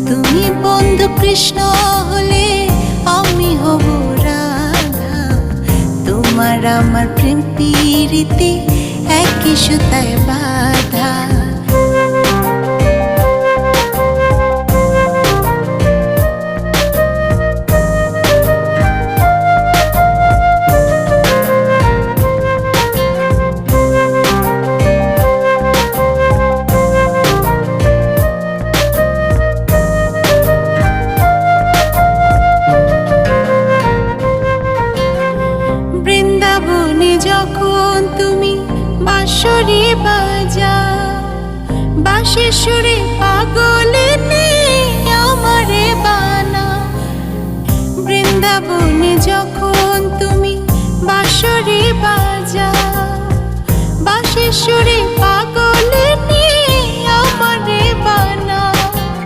তুমি বন্ধু কৃষ্ণ হলে আমি হব রাধা। তোমার আমার প্রেম প্রীতি একই সুতায় বাঁধা। বৃন্দাবনে যখন তুমি বাঁশরি বাজাও, বাঁশির সুরে পাগলে আমারে বানাও। বৃন্দাবনে যখন তুমি বাঁশরি বাজাও, বাঁশির সুরে